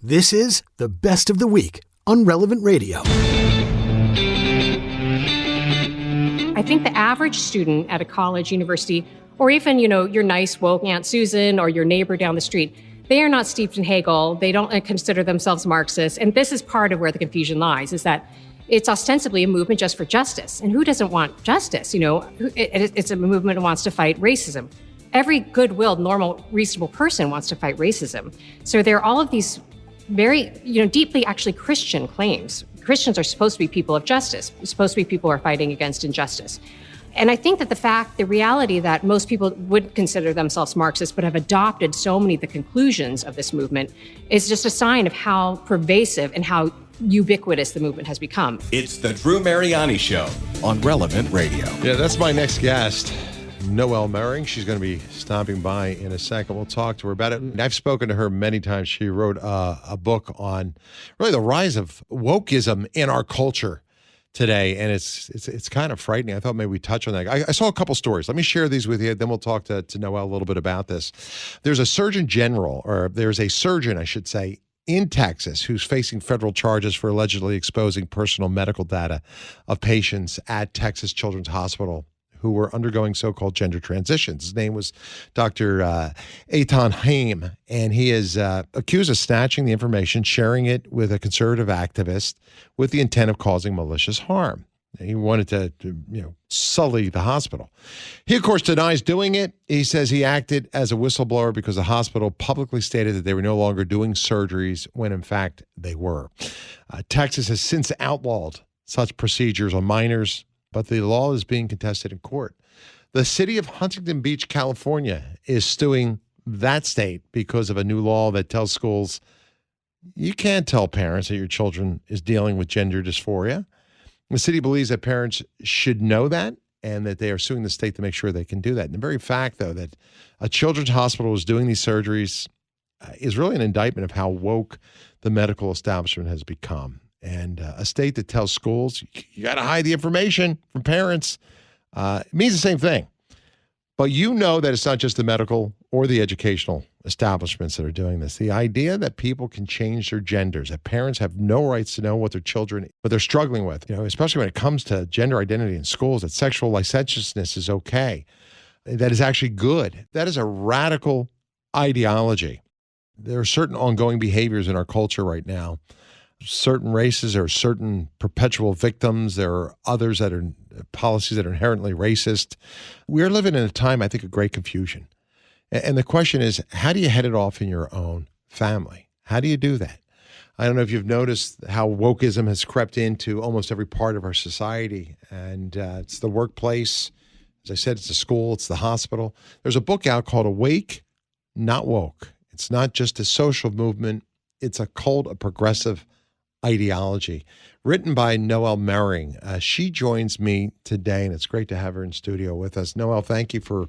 This is the best of the week on Relevant Radio. I think the average student at a college, university, or even, your nice woke Aunt Susan or your neighbor down the street, they are not steeped in Hegel. They don't consider themselves Marxists. And this is part of where the confusion lies, is that it's ostensibly a movement just for justice. And who doesn't want justice? It's a movement that wants to fight racism. Every good-willed, normal, reasonable person wants to fight racism. So there are all of these very, deeply actually Christian claims. Christians are supposed to be people of justice, supposed to be people who are fighting against injustice. And I think that the reality that most people would consider themselves Marxists but have adopted so many of the conclusions of this movement is just a sign of how pervasive and how ubiquitous the movement has become. It's the Drew Mariani Show on Relevant Radio. Yeah, that's my next guest, Noelle Mering. She's going to be stopping by in a second. We'll talk to her about it. I've spoken to her many times. She wrote a book on really the rise of wokeism in our culture today, and it's kind of frightening. I thought maybe we'd touch on that. I saw a couple stories. Let me share these with you, then we'll talk to Noelle a little bit about this. There's a surgeon, I should say, in Texas who's facing federal charges for allegedly exposing personal medical data of patients at Texas Children's Hospital who were undergoing so-called gender transitions. His name was Dr. Eitan Haim, and he is accused of snatching the information, sharing it with a conservative activist with the intent of causing malicious harm. He wanted to sully the hospital. He, of course, denies doing it. He says he acted as a whistleblower because the hospital publicly stated that they were no longer doing surgeries when, in fact, they were. Texas has since outlawed such procedures on minors, but the law is being contested in court. The city of Huntington Beach, California, is suing that state because of a new law that tells schools you can't tell parents that your children is dealing with gender dysphoria. The city believes that parents should know that and that they are suing the state to make sure they can do that. And the very fact, though, that a children's hospital is doing these surgeries is really an indictment of how woke the medical establishment has become. And a state that tells schools, you got to hide the information from parents, it means the same thing. But you know that it's not just the medical or the educational establishments that are doing this. The idea that people can change their genders, that parents have no rights to know what their children, what they're struggling with, especially when it comes to gender identity in schools, that sexual licentiousness is okay, that is actually good. That is a radical ideology. There are certain ongoing behaviors in our culture right now. Certain races are certain perpetual victims. There are others that are policies that are inherently racist. We're living in a time, I think, of great confusion. And the question is, how do you head it off in your own family? How do you do that? I don't know if you've noticed how wokeism has crept into almost every part of our society. And it's the workplace. As I said, it's the school, it's the hospital. There's a book out called Awake, Not Woke. It's not just a social movement. It's a cult of progressive ideology, written by Noelle Mering. She joins me today, and it's great to have her in studio with us. Noelle, thank you for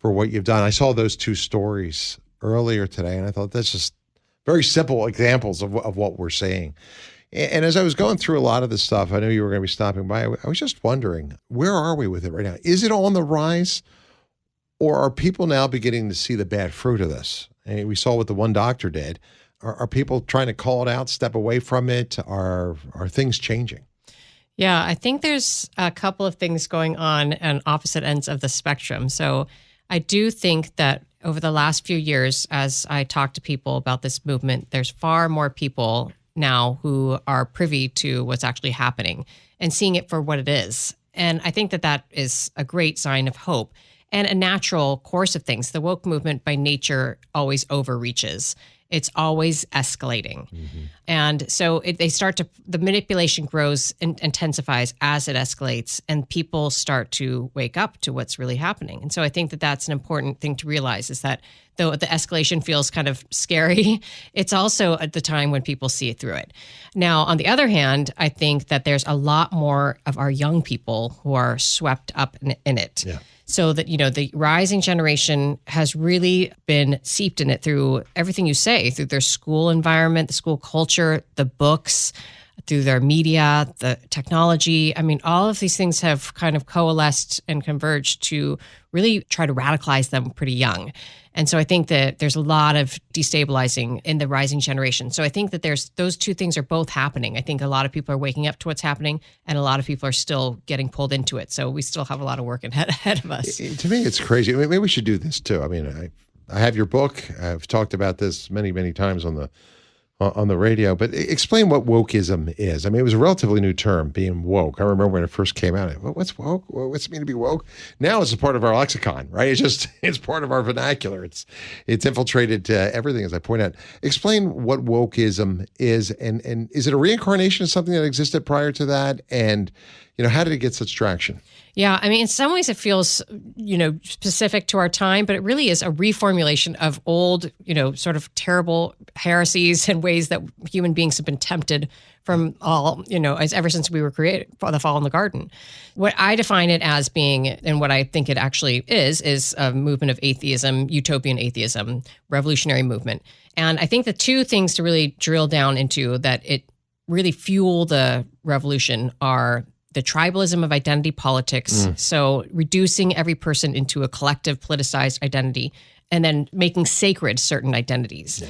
what you've done. I saw those two stories earlier today, and I thought that's just very simple examples of what we're seeing. And as I was going through a lot of this stuff, I knew you were going to be stopping by. I was just wondering, where are we with it right now? Is it on the rise, or are people now beginning to see the bad fruit of this? And we saw what the one doctor did. Are people trying to call it out, step away from it? Are things changing? Yeah, I think there's a couple of things going on opposite ends of the spectrum. So I do think that over the last few years, as I talk to people about this movement, there's far more people now who are privy to what's actually happening and seeing it for what it is. And I think that is a great sign of hope and a natural course of things. The woke movement by nature always overreaches. It's always escalating. Mm-hmm. And so the manipulation grows and intensifies as it escalates, and people start to wake up to what's really happening. And so I think that that's an important thing to realize, is that though the escalation feels kind of scary, it's also at the time when people see it through it. Now, on the other hand, I think that there's a lot more of our young people who are swept up in it. Yeah. So that, the rising generation has really been seeped in it through everything you say, through their school environment, the school culture, the books, through their media, the technology. I mean, all of these things have kind of coalesced and converged to really try to radicalize them pretty young. And so I think that there's a lot of destabilizing in the rising generation. So I think that there's those two things are both happening. I think a lot of people are waking up to what's happening, and a lot of people are still getting pulled into it. So we still have a lot of work ahead of us. To me, it's crazy. I mean, maybe we should do this too. I mean, I have your book. I've talked about this many, many times on the radio, but explain what wokeism is. I mean, it was a relatively new term, being woke. I remember when it first came out. What's woke? What's it mean to be woke? Now it's a part of our lexicon, right? It's part of our vernacular. It's infiltrated everything, as I point out. Explain what wokeism is, and is it a reincarnation of something that existed prior to that? And how did it get such traction? Yeah, I mean, in some ways it feels, specific to our time, but it really is a reformulation of old, sort of terrible heresies and ways that human beings have been tempted from all, ever since we were created, for the fall in the garden. What I define it as being, and what I think it actually is a movement of atheism, utopian atheism, revolutionary movement. And I think the two things to really drill down into that it really fuel the revolution are the tribalism of identity politics. So reducing every person into a collective politicized identity and then making sacred certain identities. Yeah.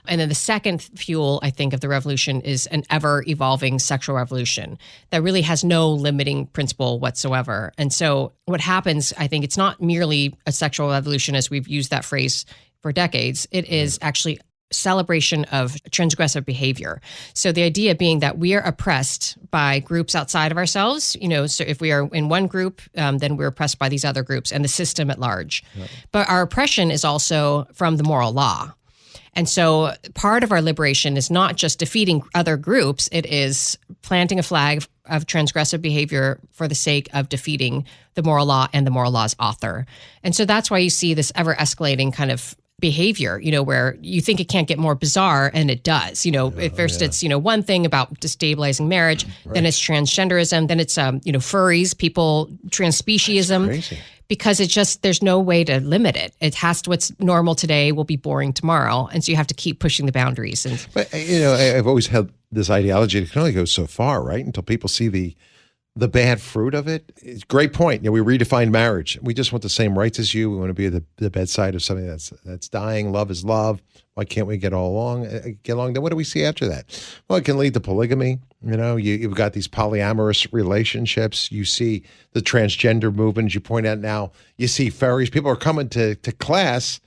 And then the second fuel, I think, of the revolution is an ever-evolving sexual revolution that really has no limiting principle whatsoever. And so what happens, I think, it's not merely a sexual revolution as we've used that phrase for decades. It is actually celebration of transgressive behavior. So the idea being that we are oppressed by groups outside of ourselves, so if we are in one group, then we're oppressed by these other groups and the system at large. Right. But our oppression is also from the moral law. And so part of our liberation is not just defeating other groups, it is planting a flag of transgressive behavior for the sake of defeating the moral law and the moral law's author. And so that's why you see this ever escalating kind of behavior, where you think it can't get more bizarre, and it does. At first it's, one thing about destabilizing marriage, right. Then it's transgenderism, then it's, furries, people, transspeciesm, because it's just, there's no way to limit it. It has to, what's normal today will be boring tomorrow. And so you have to keep pushing the boundaries. But, I've always had this ideology, it can only go so far, right? Until people see the bad fruit of it. It's a great point. We redefined marriage. We just want the same rights as you. We want to be at the bedside of something that's dying. Love is love. Why can't we get along? Then what do we see after that? Well, it can lead to polygamy. You've got these polyamorous relationships. You see the transgender movement, as you point out now. You see furries. People are coming to class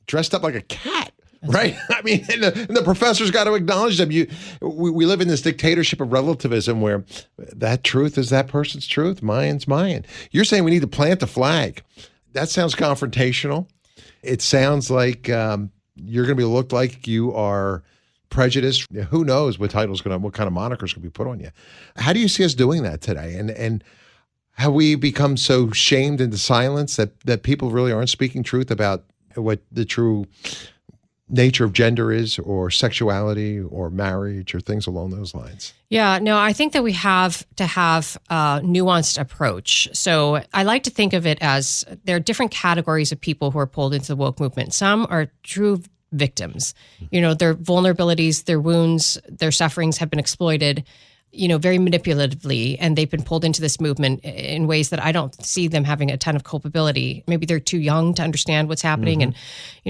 dressed up like a cat. Right? I mean, and the professor's got to acknowledge them. We live in this dictatorship of relativism where that truth is that person's truth. Mine's mine. You're saying we need to plant a flag. That sounds confrontational. It sounds like you're going to be looked like you are prejudiced. Who knows what kind of monikers going to be put on you. How do you see us doing that today? And have we become so shamed into silence that people really aren't speaking truth about what the true nature of gender is, or sexuality, or marriage, or things along those lines? Yeah, no, I think that we have to have a nuanced approach. So I like to think of it as there are different categories of people who are pulled into the woke movement. Some are true victims. Their vulnerabilities, their wounds, their sufferings have been exploited, very manipulatively, and they've been pulled into this movement in ways that I don't see them having a ton of culpability. Maybe they're too young to understand what's happening and,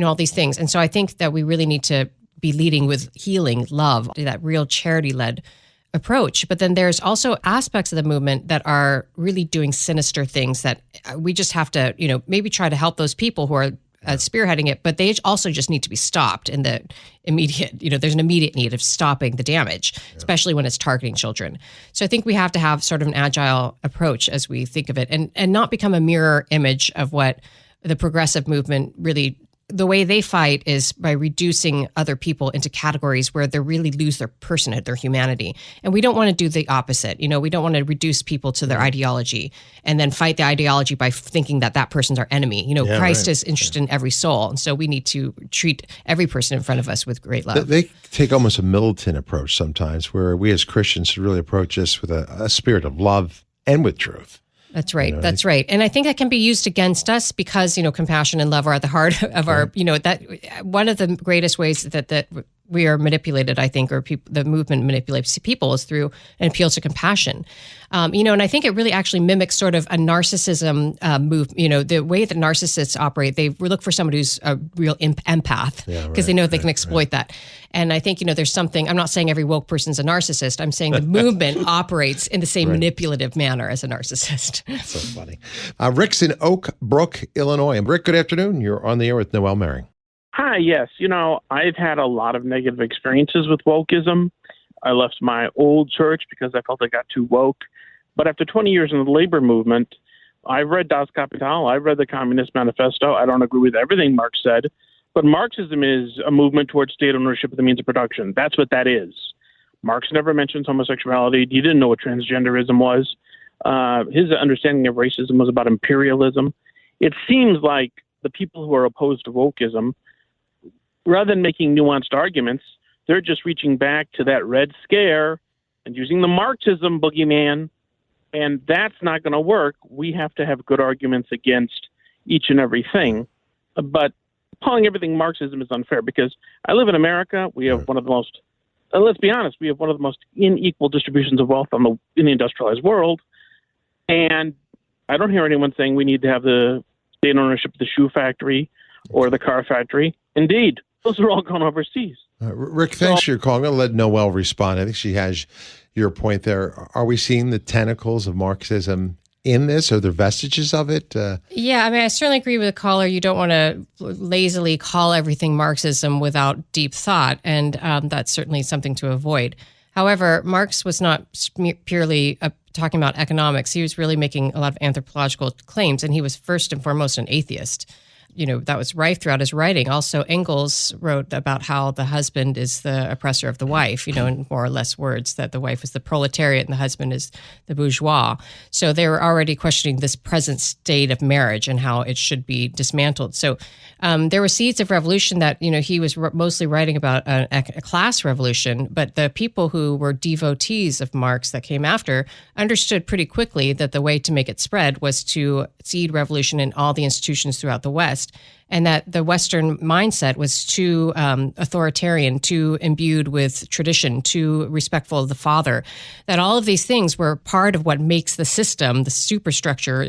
all these things. And so I think that we really need to be leading with healing, love, that real charity-led approach. But then there's also aspects of the movement that are really doing sinister things that we just have to, maybe try to help those people who are spearheading it, but they also just need to be stopped in the immediate, there's an immediate need of stopping the damage, especially when it's targeting children. So I think we have to have sort of an agile approach as we think of it, and not become a mirror image of what the progressive movement really, the way they fight is by reducing other people into categories where they really lose their personhood, their humanity. And we don't want to do the opposite. We don't want to reduce people to their ideology and then fight the ideology by thinking that person's our enemy. Christ is interested in every soul. And so we need to treat every person in front of us with great love. They take almost a militant approach sometimes, where we as Christians should really approach this with a spirit of love and with truth. That's right. That's right. And I think that can be used against us because, compassion and love are at the heart of our, that one of the greatest ways that we are manipulated, I think, or the movement manipulates people is through an appeal to compassion. And I think it really actually mimics sort of a narcissism move. The way that narcissists operate, they look for someone who's a real empath because they know they can exploit that. And I think, there's something, I'm not saying every woke person's a narcissist. I'm saying the movement operates in the same manipulative manner as a narcissist. So funny. Rick's in Oak Brook, Illinois. And Rick, good afternoon. You're on the air with Noelle Mering. Hi, yes. I've had a lot of negative experiences with wokeism. I left my old church because I felt I got too woke. But after 20 years in the labor movement, I've read Das Kapital. I've read the Communist Manifesto. I don't agree with everything Marx said. But Marxism is a movement towards state ownership of the means of production. That's what that is. Marx never mentions homosexuality. He didn't know what transgenderism was. His understanding of racism was about imperialism. It seems like the people who are opposed to wokeism, rather than making nuanced arguments, they're just reaching back to that Red Scare and using the Marxism boogeyman, and that's not going to work. We have to have good arguments against each and everything. But calling everything Marxism is unfair because I live in America. We have one of the most, let's be honest, we have one of the most unequal distributions of wealth in the industrialized world. And I don't hear anyone saying we need to have the state ownership of the shoe factory or the car factory. Indeed, those are all gone overseas. Rick, thanks for your call. I'm going to let Noelle respond. I think she has your point there. Are we seeing the tentacles of Marxism in this? Are there vestiges of it? Yeah, I certainly agree with the caller. You don't want to lazily call everything Marxism without deep thought, and that's certainly something to avoid. However, Marx was not purely talking about economics. He was really making a lot of anthropological claims, and he was first and foremost an atheist. That was rife throughout his writing. Also, Engels wrote about how the husband is the oppressor of the wife, in more or less words, that the wife is the proletariat and the husband is the bourgeois. So they were already questioning this present state of marriage and how it should be dismantled. So there were seeds of revolution that, he was mostly writing about a class revolution, but the people who were devotees of Marx that came after understood pretty quickly that the way to make it spread was to seed revolution in all the institutions throughout the West. And that the Western mindset was too authoritarian, too imbued with tradition, too respectful of the father, that all of these things were part of what makes the system, the superstructure,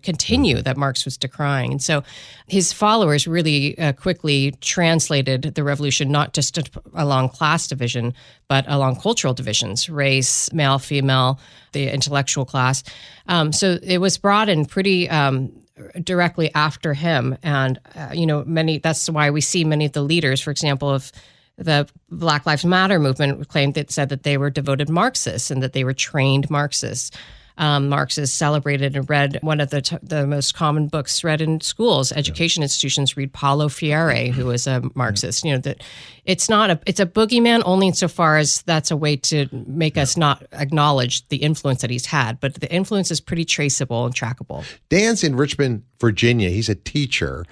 continue that Marx was decrying. And so his followers really quickly translated the revolution, not just along class division, but along cultural divisions, race, male, female, the intellectual class. So it was brought in pretty directly after him. And, that's why we see many of the leaders, for example, of the Black Lives Matter movement said that they were devoted Marxists and that they were trained Marxists. Marx is celebrated and read. One of the most common books read in schools, education institutions read Paulo Freire, who is a Marxist. That it's a boogeyman only insofar as that's a way to make us not acknowledge the influence that he's had. But the influence is pretty traceable and trackable. Dan's in Richmond, Virginia. He's a teacher.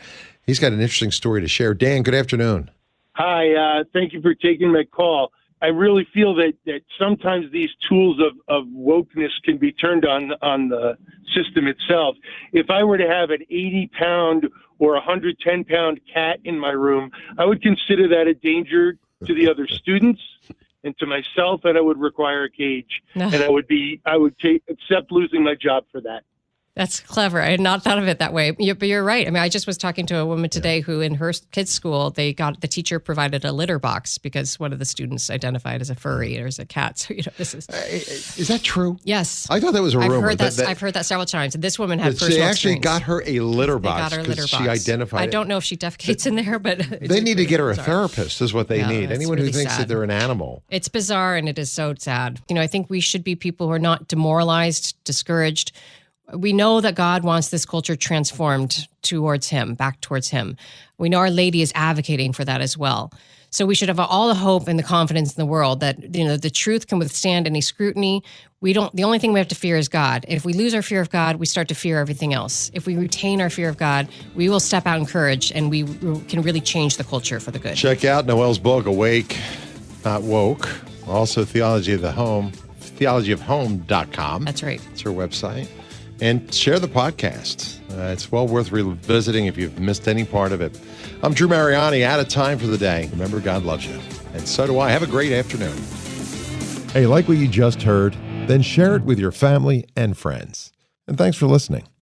He's got an interesting story to share. Dan, good afternoon. Hi, thank you for taking my call. I really feel that sometimes these tools of wokeness can be turned on the system itself. If I were to have an 80-pound or 110-pound cat in my room, I would consider that a danger to the other students and to myself, and I would require a cage. No. And I would accept losing my job for that. That's clever. I had not thought of it that way. But you're right. I just was talking to a woman today who in her kids' school, the teacher provided a litter box because one of the students identified as a furry or as a cat. So, this is... Is that true? Yes. I thought that was a rumor. I've heard that several times. And this woman had personal They actually experience. got her a litter box because she identified I don't know if she defecates in there, but... They need to get her a therapist is what they need. Anyone really who thinks that they're an animal. It's bizarre and it is so sad. I think we should be people who are not demoralized, discouraged. We know that God wants this culture transformed towards him, back towards him. We know Our Lady is advocating for that as well. So we should have all the hope and the confidence in the world that, the truth can withstand any scrutiny. The only thing we have to fear is God. If we lose our fear of God, we start to fear everything else. If we retain our fear of God, we will step out in courage and we can really change the culture for the good. Check out Noelle's book, Awake, Not Woke. Also, theologyofhome.com. That's right. It's her website. And share the podcast. It's well worth revisiting if you've missed any part of it. I'm Drew Mariani, out of time for the day. Remember, God loves you. And So do I. Have a great afternoon. Hey, like what you just heard? Then share it with your family and friends. And thanks for listening.